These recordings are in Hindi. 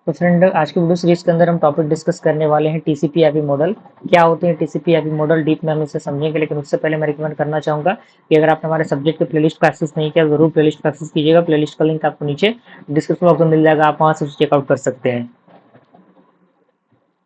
तो फ्रेंड, आज की वीडियो सीरीज के अंदर हम टॉपिक डिस्कस करने वाले हैं टीसीपी आईपी मॉडल। क्या होते हैं टीसीपी आईपी मॉडल, डीप में हम इसे समझेंगे। लेकिन उससे पहले मैं रिकमेंड करना चाहूंगा कि अगर आपने हमारे सब्जेक्ट के प्लेलिस्ट का एक्सेस नहीं किया, जरूर प्लेलिस्ट का एक्सेस कीजिएगा। प्लेलिस्ट का लिंक आपको नीचे डिस्क्रिप्शन बॉक्स में मिल जाएगा, आप वहां से चेकआउट कर सकते हैं।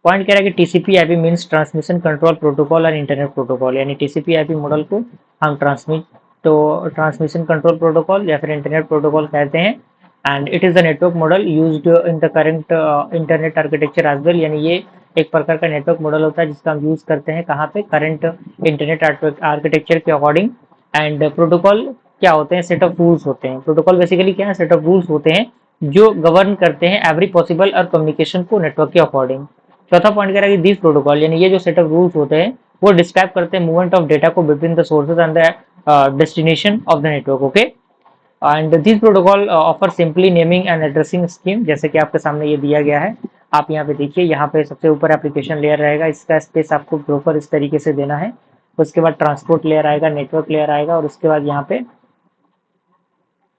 पॉइंट कह रहा है कि TCP IP means transmission control protocol और इंटरनेट प्रोटोकॉल, यानी टीसीपी आईपी मॉडल को हम ट्रांसमिशन कंट्रोल प्रोटोकॉल या फिर इंटरनेट प्रोटोकॉल कहते हैं। And it is the network model used in the current internet architecture as well, यानी ये एक प्रकार का नेटवर्क मॉडल होता है जिसका हम यूज करते हैं कहाँ पे, करंट इंटरनेट आर्किटेक्चर के अकॉर्डिंग। एंड प्रोटोकॉल क्या होते हैं, सेट ऑफ रूल्स होते हैं। प्रोटोकॉल बेसिकली क्या है, सेट ऑफ रूल्स होते हैं जो गवर्न करते हैं एवरी पॉसिबल और कम्युनिकेशन को नेटवर्क के अकॉर्डिंग। चौथा पॉइंट कह रहा है कि दिस प्रोटोकॉल, यानी ये जो सेट ऑफ रूल्स होते हैं वो डिस्क्राइब करते हैं मूवमेंट ऑफ डेटा को between the sources and the destination of the network. Okay, and this protocol offer simply naming and addressing scheme, जैसे कि आपके सामने ये दिया गया है। आप यहाँ पे देखिए, यहाँ पे सबसे ऊपर एप्लीकेशन लेयर रहेगा, इसका स्पेस आपको प्रॉपर इस तरीके से देना है। उसके बाद ट्रांसपोर्ट लेयर आएगा, नेटवर्क लेयर आएगा, और उसके बाद यहाँ पे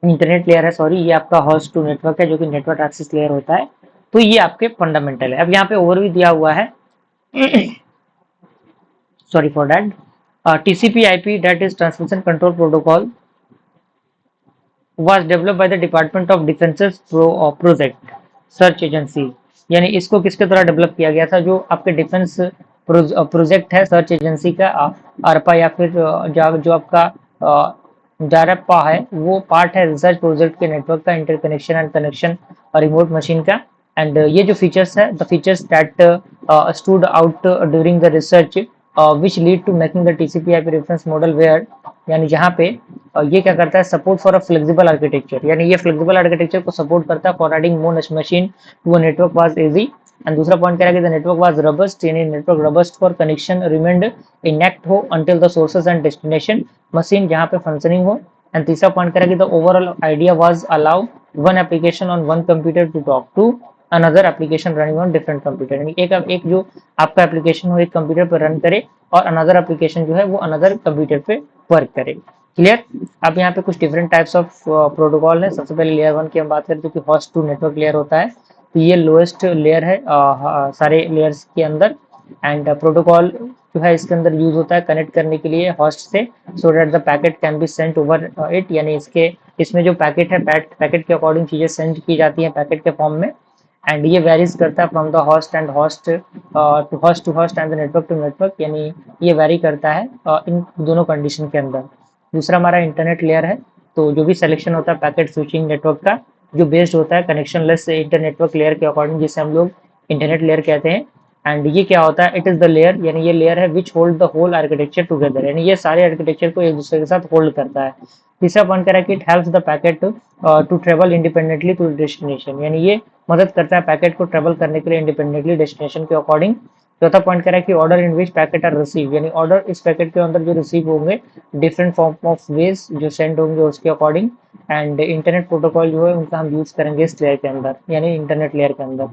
इंटरनेट लेयर है। सॉरी, ये आपका होस्ट टू नेटवर्क है जो कि नेटवर्क एक्सेस लेयर होता है। तो ये आपके फंडामेंटल है। अब यहाँ पे ओवरव्यू दिया हुआ है sorry for that. TCP/IP, that is Transmission Control Protocol, was developed by the Department of Defense's Project Search Agency। यानी इसको किसके द्वारा डेवलप किया गया था, जो आपके डिफेंस प्रोजेक्ट है सर्च एजेंसी का, ARPA या फिर जो आपका JARPA है, वो पार्ट है रिसर्च प्रोजेक्ट के नेटवर्क का इंटरकनेक्शन एंड कनेक्शन और रिमोट मशीन का। एंड ये जो फीचर्स है, the features that stood out during the research which lead to making the TCP/IP reference model where, यानी जहाँ पे ये क्या करता है, support for a flexible architecture, यानी ये फ्लेक्सिबल आर्किटेक्चर को सपोर्ट करता है for adding more machine to a network was easy. एंड दूसरा पॉइंट कह रहा है कि द नेटवर्क वाज रबस्ट, यानी network robust for connection remained intact हो until the sources and destination machine जहाँ पे फंक्शनिंग हो। एंड तीसरा पॉइंट कह रहा है कि the overall idea was allow one application on one computer to talk to another application running on different computer, यानी एक जो आपका एप्लीकेशन हो एक कंप्यूटर पर रन करे और अनदर एप्लीकेशन जो है वो अनदर कंप्यूटर पे वर्क करे। क्लियर। अब यहाँ पे कुछ डिफरेंट टाइप्स ऑफ प्रोटोकॉल है। सबसे पहले लेयर 1 की हम बात करें जो कि होस्ट टू नेटवर्क लेयर होता है। तो ये लोएस्ट लेयर है सारे लेयर्स के अंदर। एंड प्रोटोकॉल जो है इसके अंदर यूज होता है कनेक्ट करने के लिए होस्ट से, so that the packet can be sent over it, यानी इसमें जो पैकेट है पैकेट के अकॉर्डिंग चीजें सेंड की जाती हैं पैकेट के फॉर्म में। एंड ये वेरीज करता है from the host to host and the network to network, यानी ये वेरी करता है इन दोनों कंडीशन के अंदर। दूसरा हमारा इंटरनेट लेयर है। तो जो भी सिलेक्शन होता है पैकेट स्विचिंग नेटवर्क का, जो बेस्ड होता है connection less inter network layer के अकॉर्डिंग, जिसे हम लोग इंटरनेट लेयर कहते हैं। एंड ये क्या होता है, इट इज द लेयर, यानी ये लेयर है which hold the whole architecture together, यानी ये सारे आर्किटेक्चर को एक दूसरे के साथ होल्ड करता है। तीसरा पॉइंट कह रहा है कि it helps the packet to travel independently to destination, यानी ये मदद करता है पैकेट को ट्रेवल करने के लिए इंडिपेंडेंटली डेस्टिनेशन के अकॉर्डिंग। चौथा पॉइंट कह रहा है कि order in which packet are receive, यानी ऑर्डर इस पैकेट के अंदर जो रिसीव होंगे डिफरेंट फॉर्म ऑफ वेज जो सेंड होंगे उसके अकॉर्डिंग। एंड इंटरनेट प्रोटोकॉल जो है उनका हम यूज करेंगे इस लेयर के अंदर, यानी इंटरनेट लेयर के अंदर।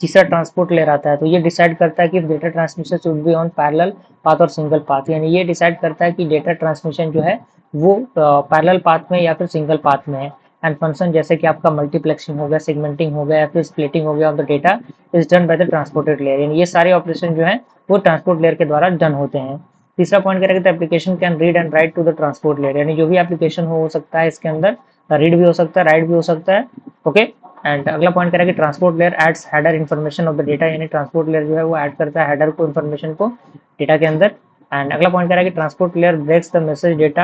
तीसरा ट्रांसपोर्ट लेयर आता है। तो ये डिसाइड करता है कि data transmission should be on parallel path और सिंगल पाथ, यानी ये डिसाइड करता है कि डेटा ट्रांसमिशन जो है वो पैरेलल पाथ में या फिर सिंगल पाथ में है। एंड फंक्शन जैसे कि आपका मल्टीप्लेक्सिंग हो गया, सेगमेंटिंग हो गया या फिर स्प्लिटिंग हो गया of the data is done by the transported layer, यानी ये सारे ऑपरेशन जो है वो ट्रांसपोर्ट लेयर के द्वारा डन होते हैं। तीसरा पॉइंट करेगा तो application can read and write to the transport layer, यानी जो भी एप्लीकेशन हो सकता है इसके अंदर रीड भी हो सकता है, राइट भी हो सकता है। ओके। एंड अगला पॉइंट करेगा कि transport layer adds header information of the data, यानी ट्रांसपोर्ट लेयर जो है वो ऐड करता है हेडर को इन्फॉर्मेशन को डेटा के अंदर। एंड अगला पॉइंट कह रहा है कि transport layer breaks the message data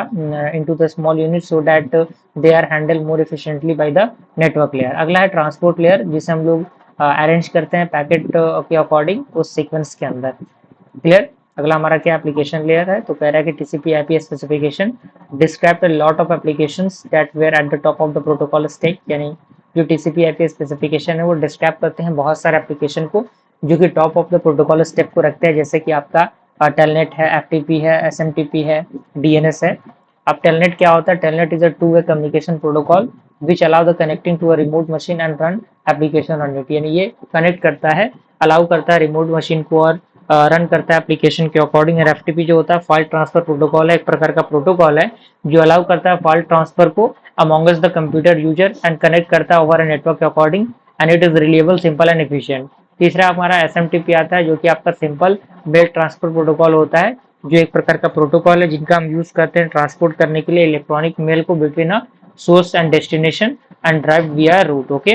into the small unit so that they are handle more efficiently by the network layer. अगला है ट्रांसपोर्ट लेयर जिसे हम लोग अरेंज करते हैं पैकेट के अकॉर्डिंग उस सीक्वेंस के अंदर। क्लियर। अगला हमारा क्या एप्लीकेशन लेयर है। तो कह रहा है कि TCP/IP specification describe a lot of applications that where at the top of the protocol stack, यानी जो TCP/IP स्पेसिफिकेशन है वो डिस्क्राइब करते हैं बहुत सारे एप्लीकेशन को जो कि top of the protocol step को रखते हैं, जैसे कि आपका टेलनेट है, FTP है, SMTP है, DNS है। अब टेलनेट क्या होता है, telnet is a two way communication protocol which allow the connecting to a remote machine and run application on it, यानी ये कनेक्ट करता है, अलाउ करता है रिमोट मशीन को और रन करता है एप्लीकेशन के अकॉर्डिंग। और FTP जो होता है फाइल ट्रांसफर प्रोटोकॉल है, एक प्रकार का प्रोटोकॉल है जो अलाउ करता है फाइल ट्रांसफर को amongst the computer user and connect करता है ओवर नेटवर्क के according. And it is reliable, simple and efficient. तीसरा हमारा एसएमटीपी आता है, जो कि आपका सिंपल मेल ट्रांसफर प्रोटोकॉल होता है, जो एक प्रकार का प्रोटोकॉल है जिनका हम यूज करते हैं ट्रांसपोर्ट करने के लिए इलेक्ट्रॉनिक मेल को between a source and destination and drive विया रूट। ओके।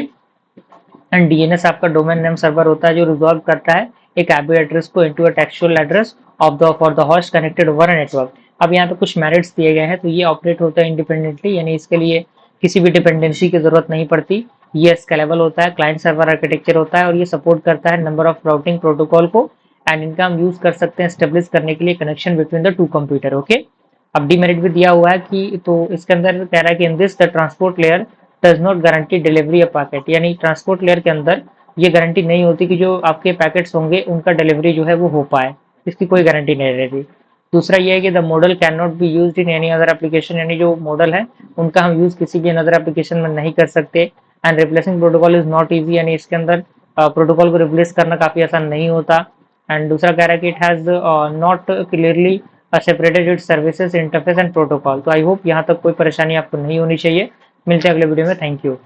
एंड डीएनएस आपका डोमेन नेम सर्वर होता है, जो रिजॉल्व करता है एक आईपी एड्रेस को into a textual address of the for the host connected over a network. अब यहाँ पे कुछ मेरिट्स दिए गए हैं, तो ये ऑपरेट होता है इंडिपेंडेंटली, यानी इसके लिए किसी भी डिपेंडेंसी की जरूरत नहीं पड़ती। ये स्केलेबल होता है, क्लाइंट सर्वर आर्किटेक्चर होता है, और ये सपोर्ट करता है नंबर ऑफ राउटिंग प्रोटोकॉल को, एंड इनका हम यूज कर सकते हैं स्टेब्लिश करने के लिए connection between the two computer. Okay. अब डीमेरिट भी दिया हुआ है कि, तो इसके अंदर कह रहा है कि in this the transport layer does not guarantee delivery of packet, यानी ट्रांसपोर्ट लेयर के अंदर ये गारंटी नहीं होती कि जो आपके पैकेट्स होंगे उनका डिलीवरी जो है वो हो पाए, इसकी कोई गारंटी नहीं रहती। दूसरा ये है कि the model can not be used in any other application, यानी जो मॉडल है उनका हम यूज किसी भी अदर एप्लीकेशन में नहीं कर सकते। And replacing protocol is not easy, यानी इसके अंदर प्रोटोकॉल को रिप्लेस करना काफी आसान नहीं होता। एंड दूसरा कह रहा है कि it has not clearly separated it's services interface and protocol. तो आई होप यहाँ तक कोई परेशानी आपको नहीं होनी चाहिए। मिलते हैं अगले वीडियो में। Thank you.